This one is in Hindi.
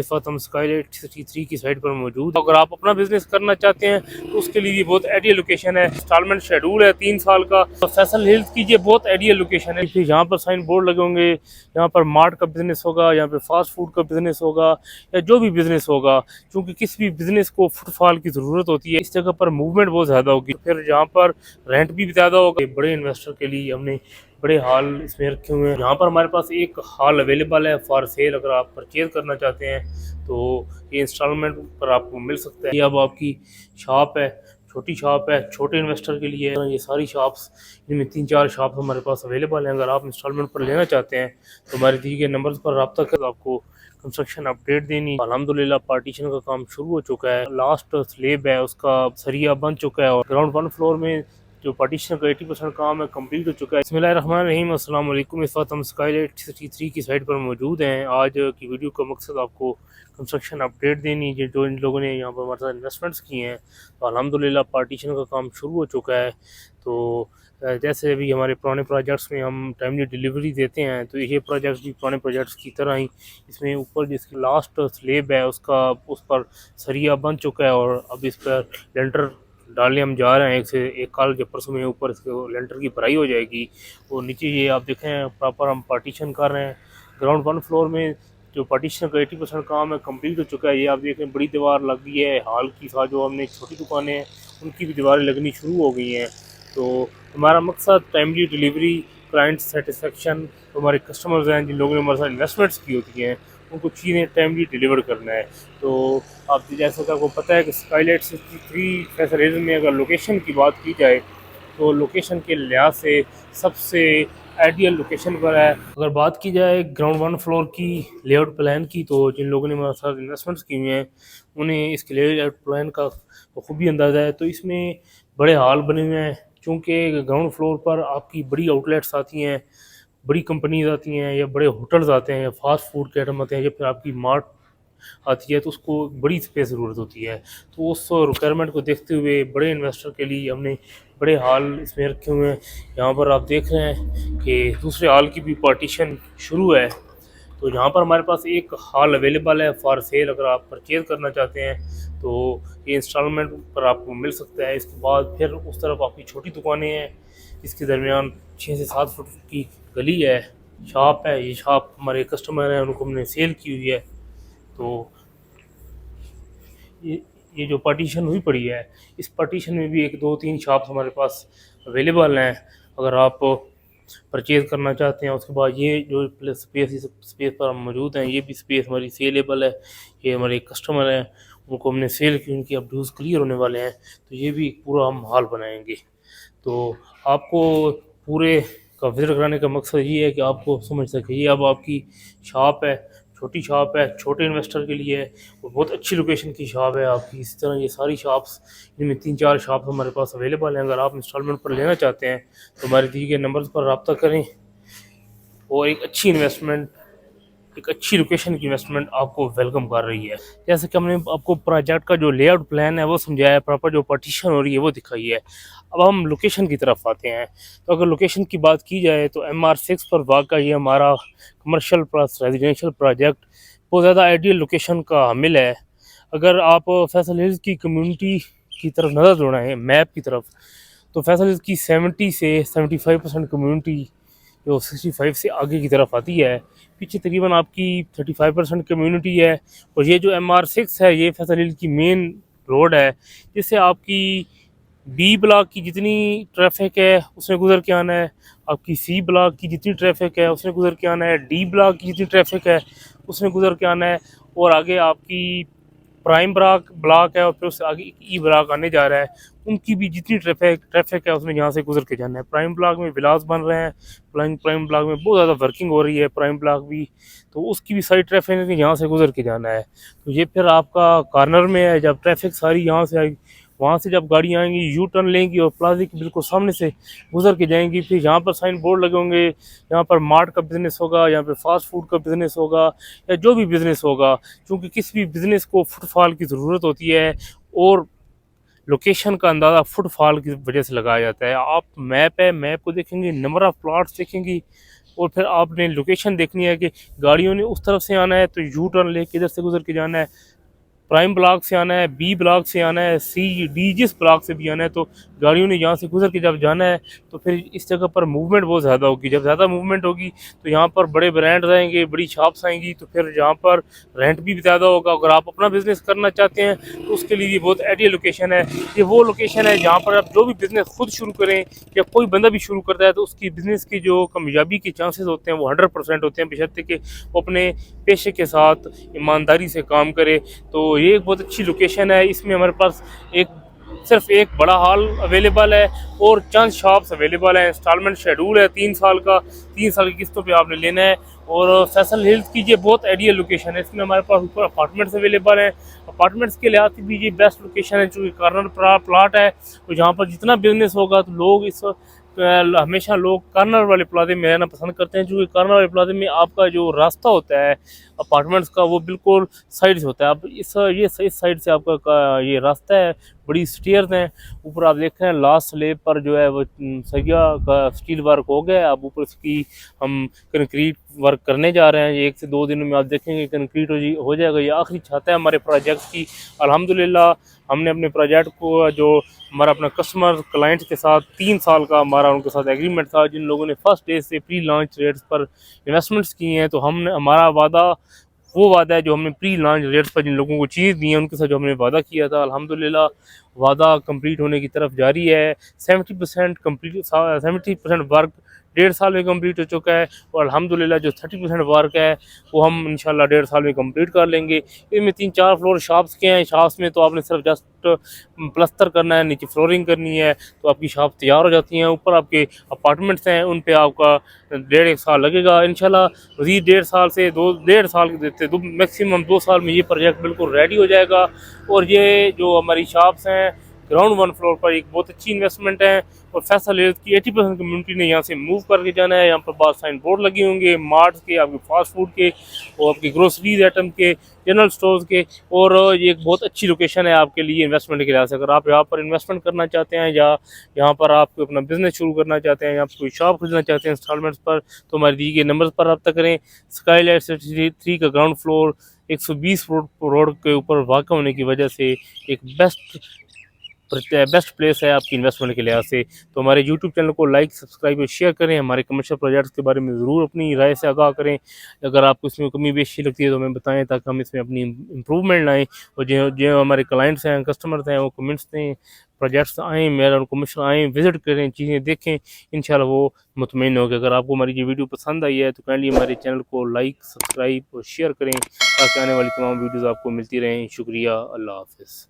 इस वक्त हम स्काईलाइट 63 की साइट पर मौजूद। अगर आप अपना बिजनेस करना चाहते हैं तो उसके लिए बहुत आइडियल लोकेशन है। इंस्टॉलमेंट शेड्यूल है 3 साल का। तो फैसल हिल्स की ये बहुत आइडियल लोकेशन है। यहाँ पर साइन बोर्ड लगे होंगे, यहाँ पर मार्ट का बिजनेस होगा, यहाँ पे फास्ट फूड का बिजनेस होगा या जो भी बिजनेस होगा, क्योंकि किसी भी बिजनेस को फुटफॉल की जरूरत होती है। इस जगह पर मूवमेंट बहुत ज्यादा होगी, फिर यहाँ पर रेंट भी ज्यादा होगा। बड़े इन्वेस्टर के लिए हमने बड़े हॉल इसमें रखे हुए हैं। यहाँ पर हमारे पास एक हॉल अवेलेबल है फॉर सेल। अगर आप परचेज करना चाहते हैं तो ये इंस्टॉलमेंट पर आपको मिल सकता है। ये अब आपकी शॉप है, छोटी शॉप है, छोटे इन्वेस्टर के लिए। ये सारी शॉप्स, इनमें 3-4 शॉप हमारे पास अवेलेबल हैं। अगर आप इंस्टॉलमेंट पर लेना चाहते हैं तो हमारे दिए गए नंबर पर रब्ता कर आपको कंस्ट्रक्शन अपडेट देनी। अल्हम्दुलिल्लाह पार्टीशन का काम शुरू हो चुका है। लास्ट स्लेब है उसका सरिया बन चुका है और ग्राउंड 1 फ्लोर में जो पार्टीशन का 80% काम है कंप्लीट हो चुका है। बिस्मिल्लाहिर्रहमानिर्रहीम, अस्सलाम वालेकुम। इस वक्त हम स्काईलाइट 63 की साइट पर मौजूद हैं। आज की वीडियो का मकसद आपको कंस्ट्रक्शन अपडेट देनी है। जो इन लोगों ने यहाँ पर हमारे साथ इन्वेस्टमेंट्स किए हैं तो अल्हम्दुलिल्लाह पार्टीशन का काम शुरू हो चुका है। तो जैसे अभी हमारे पुराने प्रोजेक्ट्स में हम टाइमली डिलीवरी देते हैं, तो ये प्रोजेक्ट्स भी पुराने प्रोजेक्ट्स की तरह ही इसमें ऊपर जिसकी लास्ट स्लेब है उसका उस पर सरिया बन चुका है और अब इस पर लेंटर डालने हम जा रहे हैं। एक कल या परसों में ऊपर इसके लेंटर की भराई हो जाएगी और नीचे ये आप देखें प्रॉपर हम पार्टीशन कर रहे हैं। ग्राउंड 1 फ्लोर में जो पार्टीशन का 80% काम है कंप्लीट हो चुका है। ये आप देखें बड़ी दीवार लग गई है। हॉल की साथ जो हमने छोटी दुकानें हैं उनकी भी दीवारें लगनी शुरू हो गई हैं। तो हमारा मकसद टाइमली डिलीवरी, क्लाइंट सेटिस्फेक्शन, तो हमारे कस्टमर्स हैं जिन लोगों ने हमारे साथ इन्वेस्टमेंट्स की होती हैं उनको चीज़ें टाइमली डिलीवर करना है। तो आप जैसा कि आपको पता है कि स्काईलाइट 63 फैसल हिल्स में अगर लोकेशन की बात की जाए तो लोकेशन के लिहाज से सबसे आइडियल लोकेशन पर है। अगर बात की जाए ग्राउंड 1 फ्लोर की लेआउट प्लान की, तो जिन लोगों ने हमारे साथ इन्वेस्टमेंट्स की हुई हैं उन्हें इसके लेआउट प्लान का खूबी अंदाज़ा है। तो इसमें बड़े हॉल बने हुए हैं, चूँकि ग्राउंड फ्लोर पर आपकी बड़ी आउटलेट्स आती हैं, बड़ी कंपनीज आती हैं या बड़े होटल्स आते हैं या फास्ट फूड के आइटम आते हैं या फिर आपकी मार्ट आती है, तो उसको बड़ी स्पेस ज़रूरत होती है। तो उस रिक्वायरमेंट को देखते हुए बड़े इन्वेस्टर के लिए हमने बड़े हॉल इसमें रखे हुए हैं। यहाँ पर आप देख रहे हैं कि दूसरे हॉल की भी पार्टीशन शुरू है। तो यहाँ पर हमारे पास एक हॉल अवेलेबल है फॉर सेल। अगर आप परचेज़ करना चाहते हैं तो ये इंस्टॉलमेंट पर आपको मिल सकता है। इसके बाद फिर उस तरफ आपकी छोटी दुकानें हैं, इसके दरमियान 6 से 7 फुट की गली है, शॉप है। ये शॉप हमारे कस्टमर हैं उनको हमने सेल की हुई है। तो ये जो पार्टीशन हुई पड़ी है, इस पार्टीशन में भी 1-2-3 शॉप हमारे पास अवेलेबल हैं। अगर आप परचेज़ करना चाहते हैं उसके बाद ये जो स्पेस पर हम मौजूद हैं ये भी स्पेस हमारी सेलेबल है। ये हमारे कस्टमर हैं उनको हमने सेल की, उनकी अब ड्यूज़ क्लियर होने वाले हैं, तो ये भी पूरा हम हॉल बनाएंगे। तो आपको पूरे का विजिट कराने का मकसद ये है कि आपको समझ सके ये अब आपकी शॉप है, छोटी शॉप है, छोटे इन्वेस्टर के लिए है और बहुत अच्छी लोकेशन की शॉप है आपकी। इसी तरह ये सारी शॉप्स, इनमें 3-4 शॉप हमारे पास अवेलेबल हैं। अगर आप इंस्टॉलमेंट पर लेना चाहते हैं तो हमारे दिए गए नंबर पर रब्ता करें और एक अच्छी इन्वेस्टमेंट, एक अच्छी लोकेशन की इन्वेस्टमेंट आपको वेलकम कर रही है। जैसे कि हमने आपको प्रोजेक्ट का जो लेआउट प्लान है वो समझाया है, प्रॉपर जो पार्टीशन हो रही है वो दिखाई है। अब हम लोकेशन की तरफ आते हैं। तो अगर लोकेशन की बात की जाए तो MR6 पर वाक़ा ये हमारा कमर्शियल प्लस रेजिडेंशियल प्रोजेक्ट बहुत ज़्यादा आइडियल लोकेशन का हामिल है। अगर आप फैसल हिल्स की कम्युनिटी की तरफ नज़र दौड़ाएं मैप की तरफ, तो फैसल हिल्स की 70 से 75% कम्युनिटी जो 65 से आगे की तरफ आती है। पीछे तकरीबन आपकी 35% कम्युनिटी है। और ये जो MR6 है ये फैसल हिल की मेन रोड है, जिससे आपकी बी ब्लॉक की जितनी ट्रैफिक है उसने गुजर के आना है, आपकी सी ब्लॉक की जितनी ट्रैफिक है उसने गुजर के आना है, डी ब्लॉक की जितनी ट्रैफिक है उसने गुजर के आना है, और आगे आपकी प्राइम ब्लॉक है और फिर उससे आगे ई ब्लॉक आने जा रहा है, उनकी भी जितनी ट्रैफिक है उसमें यहाँ से गुजर के जाना है। प्राइम ब्लॉक में विलास बन रहे हैं, प्राइम ब्लॉक में बहुत ज़्यादा वर्किंग हो रही है प्राइम ब्लॉक भी, तो उसकी भी सारी ट्रैफिक यहाँ से गुजर के जाना है। तो ये फिर आपका कॉर्नर में है, जब ट्रैफिक सारी यहाँ से आएगी, वहाँ से जब गाड़ी आएंगी यू टर्न लेंगी और प्लाजा के बिल्कुल सामने से गुजर के जाएंगी। फिर यहाँ पर साइन बोर्ड लगे होंगे, यहाँ पर मार्ट का बिज़नेस होगा, यहाँ पे फास्ट फूड का बिज़नेस होगा या जो भी बिज़नेस होगा, क्योंकि किसी भी बिज़नेस को फुटफॉल की ज़रूरत होती है और लोकेशन का अंदाज़ा फुटफॉल की वजह से लगाया जाता है। आप मैप है, मैप को देखेंगे, नंबर ऑफ़ प्लॉट्स देखेंगी और फिर आपने लोकेशन देखनी है कि गाड़ियों ने उस तरफ से आना है तो यू टर्न लेके इधर से गुजर के जाना है, प्राइम ब्लॉक से आना है, बी ब्लॉक से आना है, सी डी जिस ब्लॉक से भी आना है, तो गाड़ियों ने यहाँ से गुजर के जब जाना है तो फिर इस जगह पर मूवमेंट बहुत ज़्यादा होगी। जब ज़्यादा मूवमेंट होगी तो यहाँ पर बड़े ब्रांड आएंगे, बड़ी शॉप्स आएंगी, तो फिर यहाँ पर रेंट भी ज़्यादा होगा। अगर आप अपना बिजनेस करना चाहते हैं तो उसके लिए ये बहुत आइडियल लोकेशन है। ये वो लोकेशन है जहाँ पर आप जो भी बिज़नेस खुद शुरू करें या कोई बंदा भी शुरू करता है तो उसकी बिज़नेस की जो कामयाबी के चांसेस होते हैं वो 100% होते हैं, बशर्ते कि वो अपने पेशे के साथ ईमानदारी से काम करे। तो ये एक बहुत अच्छी लोकेशन है। इसमें हमारे पास सिर्फ एक बड़ा हॉल अवेलेबल है और चंद शॉप्स अवेलेबल है। इंस्टॉलमेंट शेड्यूल है 3 साल का, 3 साल की किस्तों पे आपने लेना है। और फैसल हिल्स की ये बहुत आइडियल लोकेशन है। इसमें हमारे पास ऊपर अपार्टमेंट्स अवेलेबल हैं। अपार्टमेंट्स के लिहाज से भी ये बेस्ट लोकेशन है, जो कॉर्नर प्लाट है। तो जहाँ पर जितना बिजनेस होगा तो लोग हमेशा लोग कॉर्नर वाले प्लाजे में रहना पसंद करते हैं, क्योंकि कॉर्नर वाले प्लाजे में आपका जो रास्ता होता है अपार्टमेंट्स का वो बिल्कुल साइड से होता है। अब इस साइड से आपका ये रास्ता है, बड़ी स्टेयर्स हैं। ऊपर आप देख रहे हैं लास्ट स्लैब पर जो है वो सरिया का स्टील वर्क हो गया है। अब ऊपर इसकी हम कंक्रीट वर्क करने जा रहे हैं। ये 1 से 2 दिनों में आप देखेंगे कंक्रीट हो जाएगा। ये आखिरी छत है हमारे प्रोजेक्ट की। अल्हम्दुलिल्लाह हमने अपने प्रोजेक्ट को, जो हमारा अपना कस्टमर क्लाइंट के साथ 3 साल का हमारा उनके साथ एग्रीमेंट था, जिन लोगों ने फर्स्ट डे से प्री लॉन्च रेट्स पर इन्वेस्टमेंट्स की हैं, तो हमने हमारा वादा वो वादा है जो हमने प्री लॉन्च रेट्स पर जिन लोगों को चीज़ दी है उनके साथ जो हमने वादा किया था, अल्हम्दुलिल्लाह वादा कंप्लीट होने की तरफ जारी है। 70% कंप्लीट, 70% वर्क 1.5 साल में कंप्लीट हो चुका है। और अल्हम्दुलिल्लाह जो 30% वर्क है वो हम इंशाल्लाह 1.5 साल में कंप्लीट कर लेंगे। इसमें 3-4 फ्लोर शॉप्स के हैं। शॉप्स में तो आपने सिर्फ जस्ट प्लस्तर करना है, नीचे फ्लोरिंग करनी है, तो आपकी शॉप तैयार हो जाती हैं। ऊपर आपके अपार्टमेंट्स हैं, उन पे आपका 1.5 साल लगेगा इंशाल्लाह। मज़ीद 1.5 साल से 1.5 साल देते मैक्सिमम 2 साल में ये प्रोजेक्ट बिल्कुल रेडी हो जाएगा। और ये जो हमारी शॉप्स हैं ग्राउंड 1 फ्लोर पर एक बहुत अच्छी इन्वेस्टमेंट है। और फैसल हिल्स की 80% कम्युनिटी ने यहाँ से मूव करके जाना है। यहाँ पर बहुत साइन बोर्ड लगे होंगे मार्ट्स के, आपके फास्ट फूड के और आपकी ग्रोसरीज आइटम के, जनरल स्टोर्स के। और ये एक बहुत अच्छी लोकेशन है आपके लिए इन्वेस्टमेंट के लिहाज से। अगर आप यहाँ पर इन्वेस्टमेंट करना चाहते हैं या यहाँ पर आप अपना बिजनेस शुरू करना चाहते हैं या आप कोई शॉप खरीदना चाहते हैं इंस्टॉलमेंट्स पर, तो हमारे दिए गए नंबर पर रब्ता करें। स्काईलाइट सिटी 3 का ग्राउंड फ्लोर 120 रोड के ऊपर वाक़ होने की वजह से एक बेस्ट प्लेस है आपकी इन्वेस्टमेंट के लिहाज से। तो हमारे यूट्यूब चैनल को लाइक, सब्सक्राइब और शेयर करें। हमारे कमर्शियल प्रोजेक्ट्स के बारे में ज़रूर अपनी राय से आगाह करें। अगर आपको इसमें कमी बेशी लगती है तो हमें बताएं, ताकि हम इसमें अपनी इम्प्रूवमेंट लाएँ। और जो जो हमारे क्लाइंट्स हैं, कस्टमर्स हैं, वो कमेंट्स दें, प्रोजेक्ट्स आएँ, मेरा कमर्शियल आएँ, विज़िट करें, चीज़ें देखें, इंशाल्लाह वो मुतमईन होंगे। अगर आपको हमारी ये वीडियो पसंद आई है तो काइंडली हमारे चैनल को लाइक, सब्सक्राइब और शेयर करें, ताकि आने वाली तमाम वीडियोज़ आपको मिलती रहें। शुक्रिया, अल्लाह हाफ़िज़।